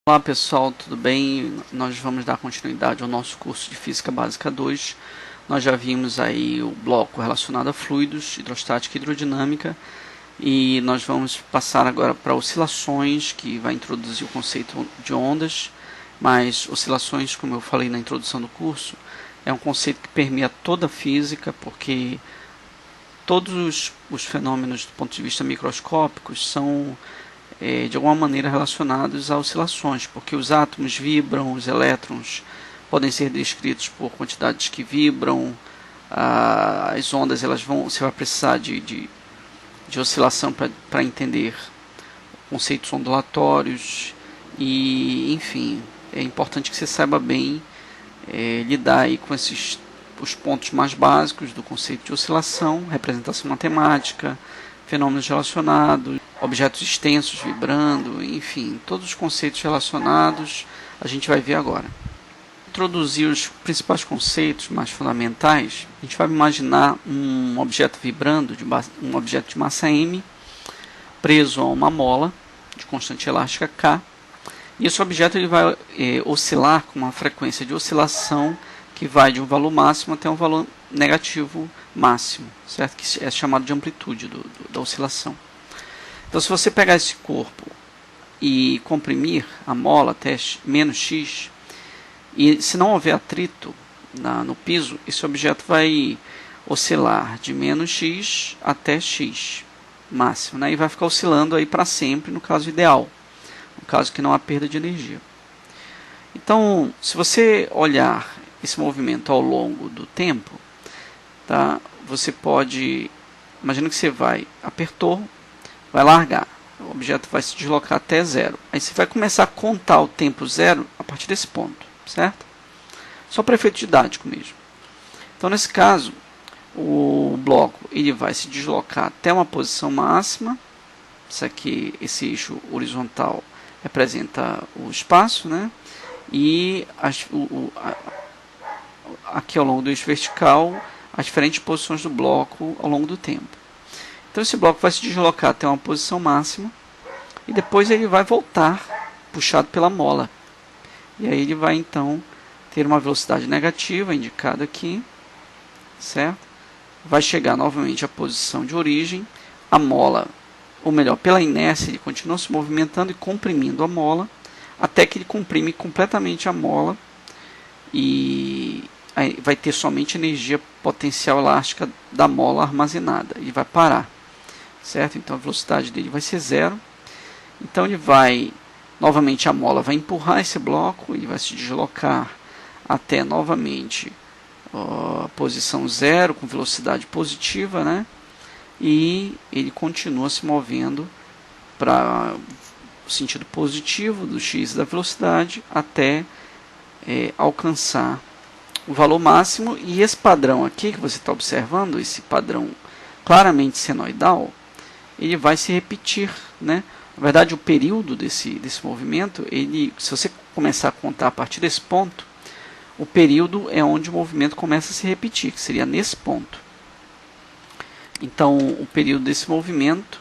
Olá pessoal, tudo bem? Nós vamos dar continuidade ao nosso curso de Física Básica 2. Nós já vimos aí o bloco relacionado a fluidos, hidrostática e hidrodinâmica, e nós vamos passar agora para oscilações, que vai introduzir o conceito de ondas. Mas oscilações, como eu falei na introdução do curso, é um conceito que permeia toda a física, porque todos os fenômenos do ponto de vista microscópico são de alguma maneira relacionados a oscilações, porque os átomos vibram, os elétrons podem ser descritos por quantidades que vibram, as ondas você vai precisar de oscilação para entender conceitos ondulatórios, e enfim, é importante que você saiba bem lidar aí com os pontos mais básicos do conceito de oscilação, representação matemática, fenômenos relacionados, objetos extensos vibrando, enfim, todos os conceitos relacionados a gente vai ver agora. Introduzir os principais conceitos mais fundamentais, a gente vai imaginar um objeto vibrando, um objeto de massa m, preso a uma mola de constante elástica K, e esse objeto ele vai oscilar com uma frequência de oscilação que vai de um valor máximo até um valor negativo máximo, certo? Que é chamado de amplitude da oscilação. Então, se você pegar esse corpo e comprimir a mola até menos x, e se não houver atrito no piso, esse objeto vai oscilar de menos x até x máximo, né? E vai ficar oscilando aí para sempre, no caso ideal, no caso que não há perda de energia. Então, se você olhar esse movimento ao longo do tempo, tá? Você pode, imagina que você apertou, vai largar, o objeto vai se deslocar até zero. Aí você vai começar a contar o tempo zero a partir desse ponto, certo? Só para efeito didático mesmo. Então, nesse caso, o bloco ele vai se deslocar até uma posição máxima. Isso aqui, esse eixo horizontal representa o espaço, né? E aqui ao longo do eixo vertical, as diferentes posições do bloco ao longo do tempo. Então esse bloco vai se deslocar até uma posição máxima e depois ele vai voltar puxado pela mola. E aí ele vai então ter uma velocidade negativa indicada aqui, certo? Vai chegar novamente à posição de origem, a mola, ou melhor, pela inércia ele continua se movimentando e comprimindo a mola, até que ele comprime completamente a mola e aí vai ter somente energia potencial elástica da mola armazenada e vai parar, certo? Então a velocidade dele vai ser zero. Então ele vai, novamente a mola vai empurrar esse bloco, ele vai se deslocar até novamente a posição zero com velocidade positiva, né? E ele continua se movendo para o sentido positivo do x da velocidade até alcançar o valor máximo. E esse padrão aqui que você está observando, esse padrão claramente senoidal, ele vai se repetir, né? Na verdade, o período desse movimento, se você começar a contar a partir desse ponto, o período é onde o movimento começa a se repetir, que seria nesse ponto. Então, o período desse movimento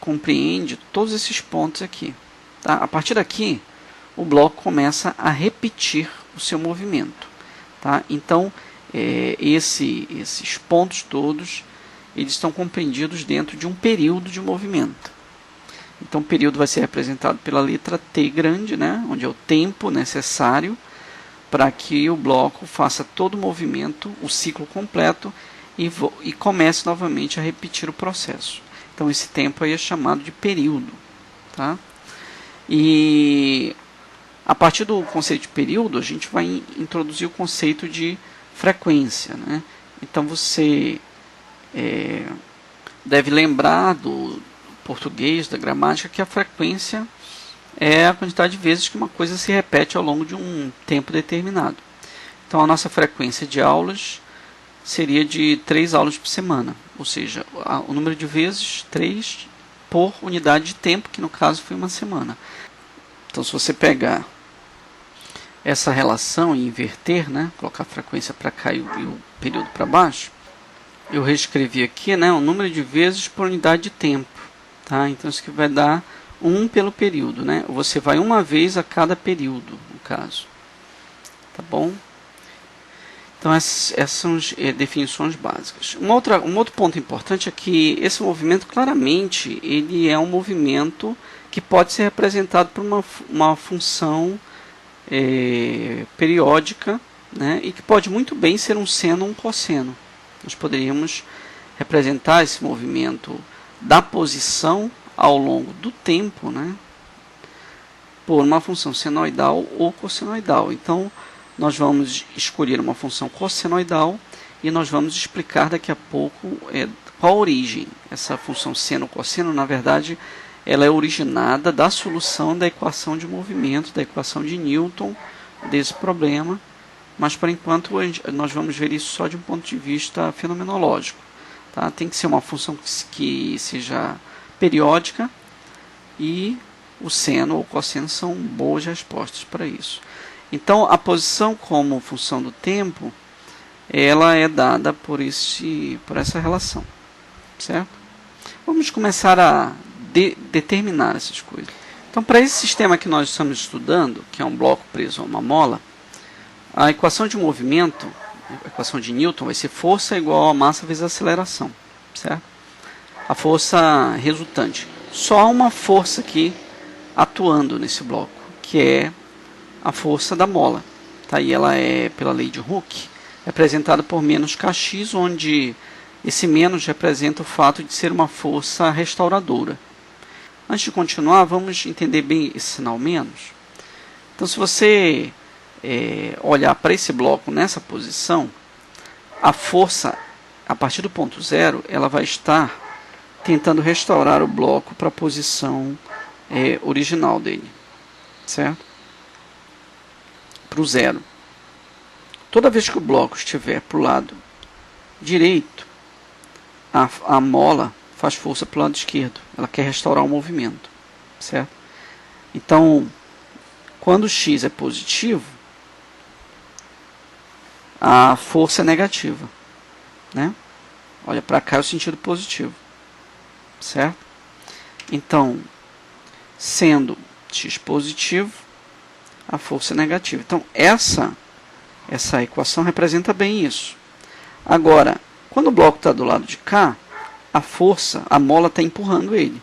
compreende todos esses pontos aqui. Tá? A partir daqui, o bloco começa a repetir o seu movimento. Tá? Então, esses pontos todos, eles estão compreendidos dentro de um período de movimento. Então, o período vai ser representado pela letra T grande, né? Onde é o tempo necessário para que o bloco faça todo o movimento, o ciclo completo, e comece novamente a repetir o processo. Então, esse tempo aí é chamado de período. Tá? E a partir do conceito de período, a gente vai introduzir o conceito de frequência, né? Então, você deve lembrar do português, da gramática, que a frequência é a quantidade de vezes que uma coisa se repete ao longo de um tempo determinado. Então, a nossa frequência de aulas seria de 3 aulas por semana, ou seja, o número de vezes 3 por unidade de tempo, que no caso foi uma semana. Então, se você pegar essa relação e inverter, né, colocar a frequência para cá e o período para baixo, eu reescrevi aqui, né, o número de vezes por unidade de tempo. Tá? Então, isso aqui vai dar 1 pelo período, né? Você vai uma vez a cada período, no caso. Tá bom? Então essas são as definições básicas. Um outro ponto importante é que esse movimento, claramente, ele é um movimento que pode ser representado por uma função periódica, né? E que pode muito bem ser um seno ou um cosseno. Nós poderíamos representar esse movimento da posição ao longo do tempo, né? Por uma função senoidal ou cossenoidal. Então, nós vamos escolher uma função cossenoidal e nós vamos explicar daqui a pouco qual a origem. Essa função seno-cosseno, na verdade, ela é originada da solução da equação de movimento, da equação de Newton, desse problema, mas por enquanto nós vamos ver isso só de um ponto de vista fenomenológico. Tá? Tem que ser uma função que seja periódica e o seno ou o cosseno são boas respostas para isso. Então, a posição como função do tempo, ela é dada por essa relação, certo? Vamos começar a determinar essas coisas. Então, para esse sistema que nós estamos estudando, que é um bloco preso a uma mola, a equação de movimento, a equação de Newton, vai ser força igual a massa vezes aceleração, certo? A força resultante. Só há uma força aqui atuando nesse bloco, que é a força da mola. Tá? E ela é, pela lei de Hooke, representada por menos kx, onde esse menos representa o fato de ser uma força restauradora. Antes de continuar, vamos entender bem esse sinal menos. Então, se você olhar para esse bloco nessa posição, a força, a partir do ponto zero, ela vai estar tentando restaurar o bloco para a posição original dele, certo? Para o zero. Toda vez que o bloco estiver para o lado direito, a mola faz força para o lado esquerdo. Ela quer restaurar o movimento, certo? Então, quando o x é positivo, a força é negativa, né? Olha, para cá é o sentido positivo, certo? Então, sendo x positivo, a força é negativa. Então, essa equação representa bem isso. Agora, quando o bloco está do lado de cá, a força, a mola está empurrando ele.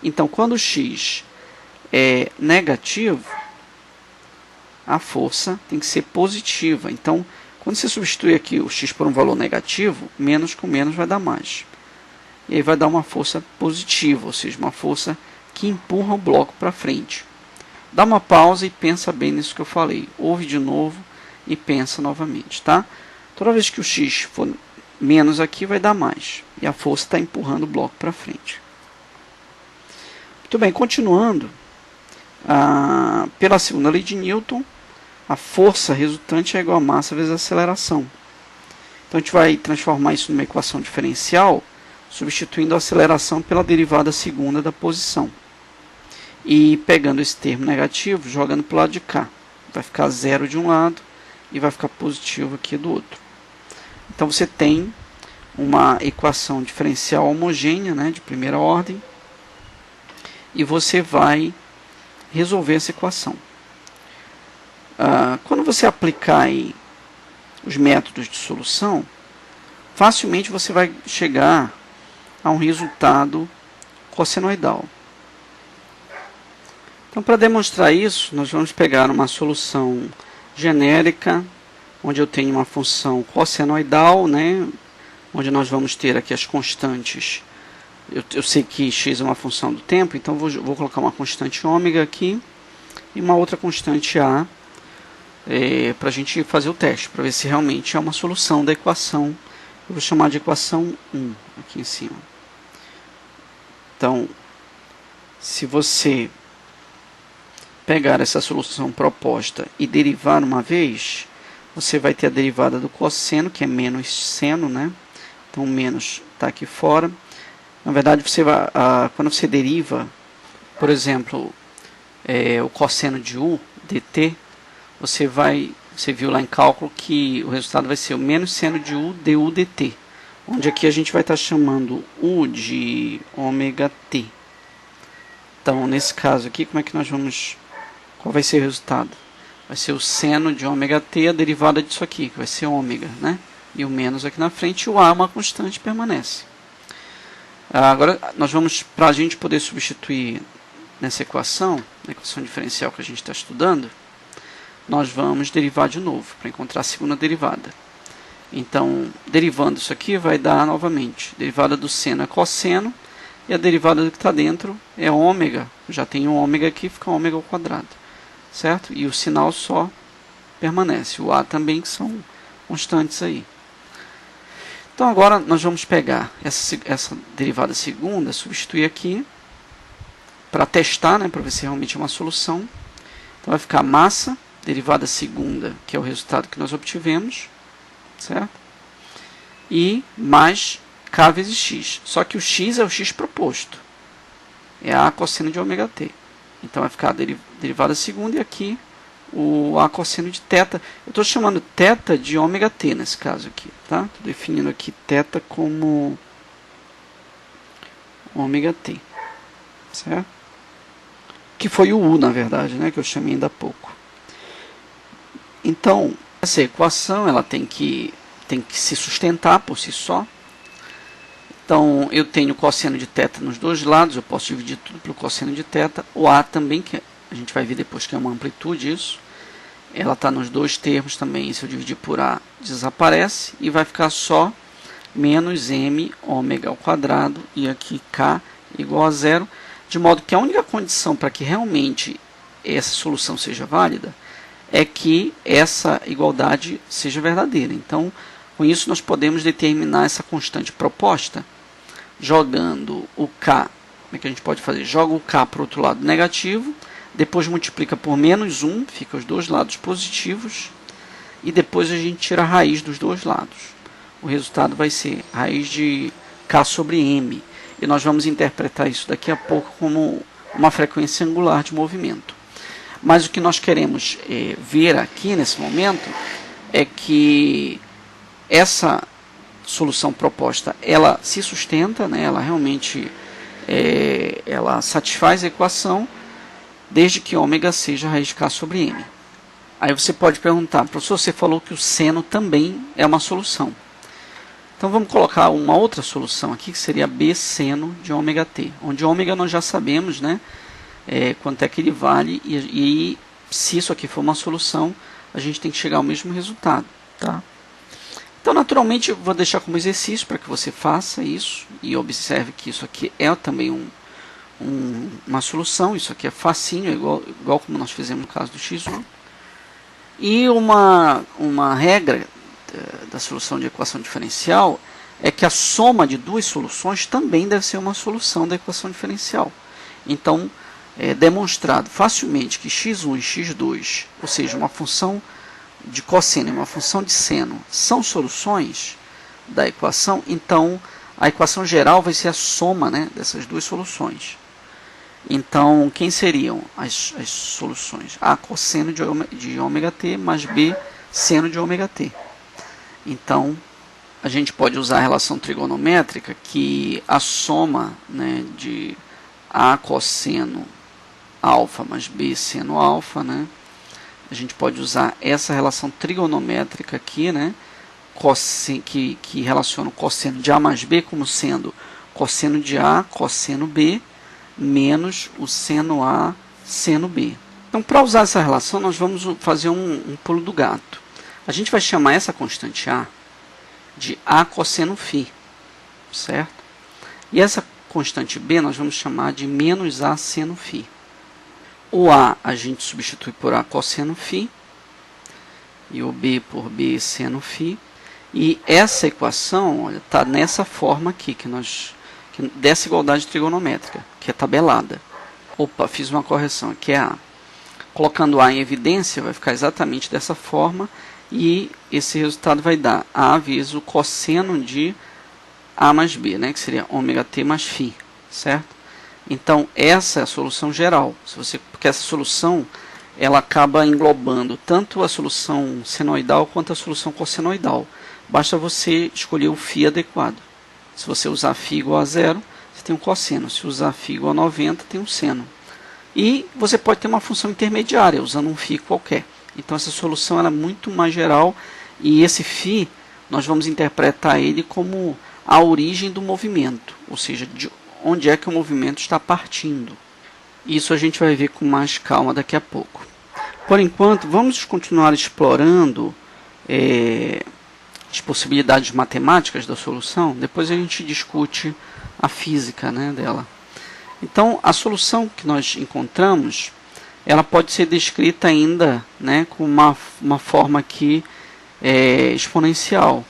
Então, quando o x é negativo, a força tem que ser positiva. Então, quando você substitui aqui o x por um valor negativo, menos com menos vai dar mais. E aí vai dar uma força positiva, ou seja, uma força que empurra o bloco para frente. Dá uma pausa e pensa bem nisso que eu falei. Ouve de novo e pensa novamente, tá? Toda vez que o x for menos aqui, vai dar mais. E a força está empurrando o bloco para frente. Muito bem, continuando. Pela segunda lei de Newton, a força resultante é igual a massa vezes a aceleração. Então a gente vai transformar isso numa equação diferencial, substituindo a aceleração pela derivada segunda da posição. E pegando esse termo negativo, jogando para o lado de cá. Vai ficar zero de um lado e vai ficar positivo aqui do outro. Então você tem uma equação diferencial homogênea, né, de primeira ordem, e você vai resolver essa equação. Quando você aplicar aí os métodos de solução, facilmente você vai chegar a um resultado cossenoidal. Então, para demonstrar isso, nós vamos pegar uma solução genérica, onde eu tenho uma função cossenoidal, né, onde nós vamos ter aqui as constantes. Eu sei que x é uma função do tempo, então vou colocar uma constante ômega aqui e uma outra constante a, para a gente fazer o teste, para ver se realmente é uma solução da equação. Eu vou chamar de equação 1 aqui em cima. Então, se você pegar essa solução proposta e derivar uma vez, você vai ter a derivada do cosseno, que é menos seno, né? Então, o menos está aqui fora. Na verdade, você vai, quando você deriva, por exemplo, o cosseno de u dt, você viu lá em cálculo que o resultado vai ser o menos seno de u du dt, onde aqui a gente vai estar chamando u de ômega t. Então, nesse caso aqui, como é que nós vamos... Qual vai ser o resultado? Vai ser o seno de ômega t, a derivada disso aqui, que vai ser ômega, né? E o menos aqui na frente, e o a é uma constante, permanece. Agora, nós vamos, para a gente poder substituir nessa equação, na equação diferencial que a gente está estudando, nós vamos derivar de novo, para encontrar a segunda derivada. Então, derivando isso aqui, vai dar novamente, derivada do seno é cosseno, e a derivada do que está dentro é ômega, já tem um ômega aqui, fica ômega ao quadrado, certo? E o sinal só permanece, o a também, que são constantes aí. Então agora nós vamos pegar essa derivada segunda, substituir aqui, para testar, né, para ver se realmente é uma solução. Então vai ficar massa, derivada segunda, que é o resultado que nós obtivemos, certo? E mais k vezes x. Só que o x é o x proposto. É a cosseno de ômega t. Então vai ficar a derivada segunda e aqui o a cosseno de θ. Eu estou chamando θ de ômega t nesse caso aqui. Tá? Estou definindo aqui θ como ômega t. Certo? Que foi o u, na verdade, né, que eu chamei ainda há pouco. Então, essa equação ela tem que se sustentar por si só. Então, eu tenho cosseno de θ nos dois lados, eu posso dividir tudo pelo cosseno de θ. O a também, que a gente vai ver depois que é uma amplitude isso, ela está nos dois termos também. Se eu dividir por a, desaparece e vai ficar só menos m ômega ao quadrado e aqui k igual a zero, de modo que a única condição para que realmente essa solução seja válida é que essa igualdade seja verdadeira. Então, com isso nós podemos determinar essa constante proposta jogando o k. Como é que a gente pode fazer? Joga o k para o outro lado negativo, depois multiplica por menos 1, fica os dois lados positivos, e depois a gente tira a raiz dos dois lados. O resultado vai ser raiz de k sobre m. E nós vamos interpretar isso daqui a pouco como uma frequência angular de movimento. Mas o que nós queremos ver aqui nesse momento é que essa solução proposta ela se sustenta, né? Ela realmente ela satisfaz a equação desde que ômega seja raiz de k sobre m. Aí você pode perguntar, professor, você falou que o seno também é uma solução. Então vamos colocar uma outra solução aqui, que seria b seno de ômega t, onde ômega nós já sabemos, né, quanto é que ele vale, e se isso aqui for uma solução, a gente tem que chegar ao mesmo resultado. Tá? Então, naturalmente, eu vou deixar como exercício para que você faça isso e observe que isso aqui é também uma solução. Isso aqui é facinho, igual como nós fizemos no caso do x1. E uma regra da solução de equação diferencial é que a soma de duas soluções também deve ser uma solução da equação diferencial. Então, é demonstrado facilmente que x1 e x2, ou seja, uma função de cosseno e uma função de seno, são soluções da equação, então a equação geral vai ser a soma, né, dessas duas soluções. Então, quem seriam as soluções? A cosseno de ômega t mais b seno de ômega t. Então, a gente pode usar a relação trigonométrica que a soma, né, de a cosseno alfa mais b seno alfa, né, a gente pode usar essa relação trigonométrica aqui, né, que relaciona o cosseno de a mais b como sendo cosseno de a cosseno b menos o seno a seno b. Então, para usar essa relação, nós vamos fazer um pulo do gato. A gente vai chamar essa constante a de a cosseno φ, certo? E essa constante b nós vamos chamar de menos a seno φ. O a gente substitui por a cosseno φ e o b por b seno φ. E essa equação está nessa forma aqui, dessa igualdade trigonométrica, que é tabelada. Opa, fiz uma correção, aqui é a. Colocando a em evidência, vai ficar exatamente dessa forma, e esse resultado vai dar a vezes o cosseno de a mais b, né, que seria ômega t mais φ, certo? Então, essa é a solução geral, porque essa solução ela acaba englobando tanto a solução senoidal quanto a solução cossenoidal. Basta você escolher o φ adequado. Se você usar φ igual a zero, você tem um cosseno. Se usar φ igual a 90, tem um seno. E você pode ter uma função intermediária, usando um φ qualquer. Então essa solução ela é muito mais geral, e esse φ nós vamos interpretar ele como a origem do movimento, ou seja, de onde é que o movimento está partindo. Isso a gente vai ver com mais calma daqui a pouco. Por enquanto, vamos continuar explorando as possibilidades matemáticas da solução. Depois a gente discute a física, né, dela. Então, a solução que nós encontramos, ela pode ser descrita ainda, né, com uma forma aqui exponencial.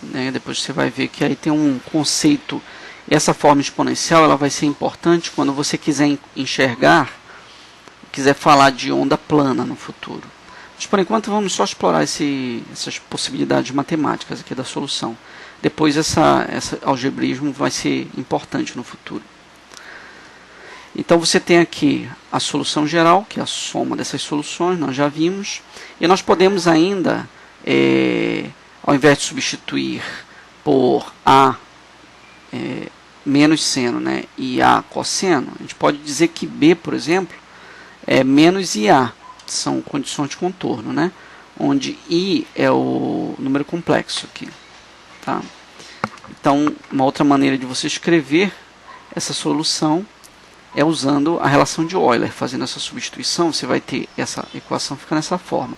Né? Depois você vai ver que aí tem um conceito. Essa forma exponencial ela vai ser importante quando você quiser enxergar, quiser falar de onda plana no futuro. Mas por enquanto vamos só explorar essas possibilidades matemáticas aqui da solução. Depois esse algebrismo vai ser importante no futuro. Então você tem aqui a solução geral, que é a soma dessas soluções, nós já vimos. E nós podemos ainda, ao invés de substituir por A menos seno, né, e A cosseno, a gente pode dizer que B, por exemplo, é menos IA, são condições de contorno, né, onde I é o número complexo aqui. Tá? Então, uma outra maneira de você escrever essa solução é usando a relação de Euler. Fazendo essa substituição, você vai ter essa equação fica nessa forma.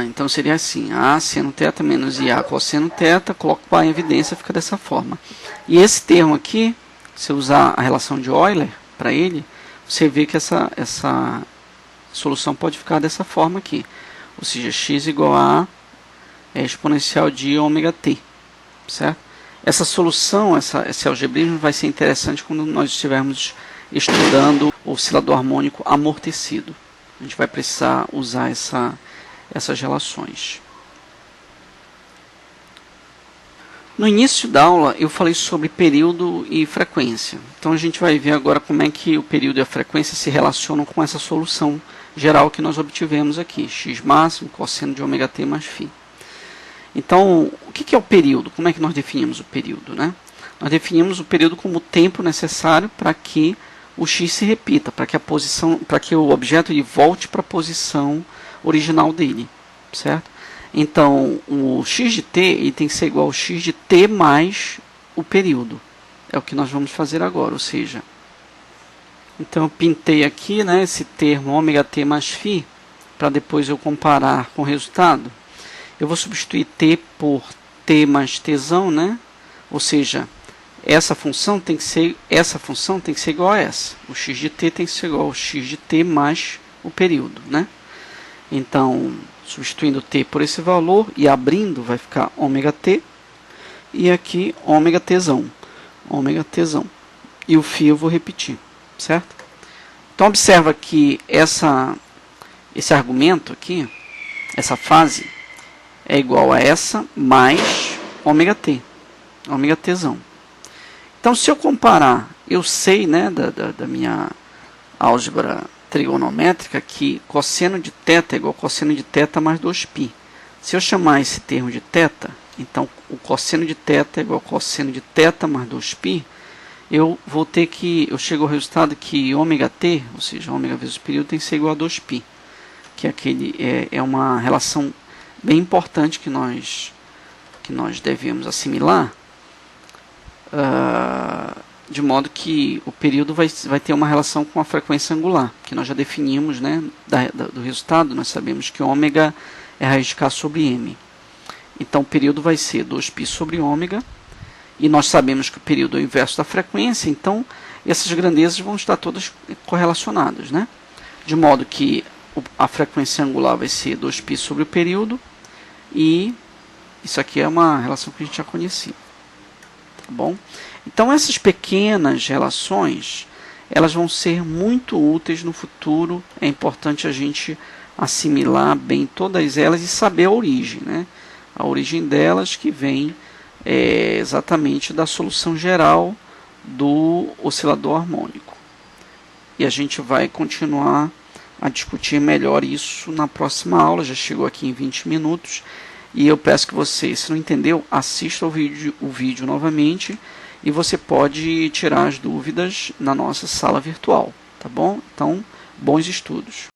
Então seria assim, A seno θ menos IA cosseno θ, coloco para em evidência, fica dessa forma. E esse termo aqui, se usar a relação de Euler para ele, você vê que essa solução pode ficar dessa forma aqui. Ou seja, x igual a exponencial de ômega-t. Certo? Essa solução, esse algebrismo vai ser interessante quando nós estivermos estudando o oscilador harmônico amortecido. A gente vai precisar usar essas relações. No início da aula eu falei sobre período e frequência. Então a gente vai ver agora como é que o período e a frequência se relacionam com essa solução geral que nós obtivemos aqui. X máximo, cosseno de ômega-t mais φ. Então, o que é o período? Como é que nós definimos o período? Né? Nós definimos o período como o tempo necessário para que o x se repita, para que o objeto ele volte para a posição original dele, certo? Então, o x de t ele tem que ser igual ao x de t mais o período. É o que nós vamos fazer agora, ou seja, então eu pintei aqui, né, esse termo ômega-t mais φ, para depois eu comparar com o resultado. Eu vou substituir t por t mais tzão, né? Ou seja, essa função tem que ser igual a essa. O x de t tem que ser igual ao x de t mais o período, né? Então, substituindo t por esse valor e abrindo, vai ficar ômega-t. E aqui, ômega-tzão. E o φ eu vou repetir, certo? Então, observa que esse argumento aqui, essa fase, é igual a essa mais ômega-t. Ômega-tzão. Então, se eu comparar, eu sei, né, da minha álgebra trigonométrica que cosseno de θ é igual a cosseno de θ mais 2π. Se eu chamar esse termo de θ, então o cosseno de θ é igual a cosseno de θ mais 2π, eu chego ao resultado que ômega-t, ou seja, ômega vezes o período, tem que ser igual a 2π. Que é uma relação bem importante que nós devemos assimilar, de modo que o período vai ter uma relação com a frequência angular, que nós já definimos, né, do resultado. Nós sabemos que ômega é raiz de k sobre m. Então o período vai ser 2π sobre ômega, e nós sabemos que o período é o inverso da frequência, então essas grandezas vão estar todas correlacionadas, né? De modo que a frequência angular vai ser 2π sobre o período, e isso aqui é uma relação que a gente já conhecia. Tá bom? Então essas pequenas relações, elas vão ser muito úteis no futuro. É importante a gente assimilar bem todas elas e saber a origem, né? A origem delas que vem exatamente da solução geral do oscilador harmônico. E a gente vai continuar a discutir melhor isso na próxima aula. Já chegou aqui em 20 minutos. E eu peço que você, se não entendeu, assista o vídeo novamente. E você pode tirar as dúvidas na nossa sala virtual. tá bom? Então, bons estudos.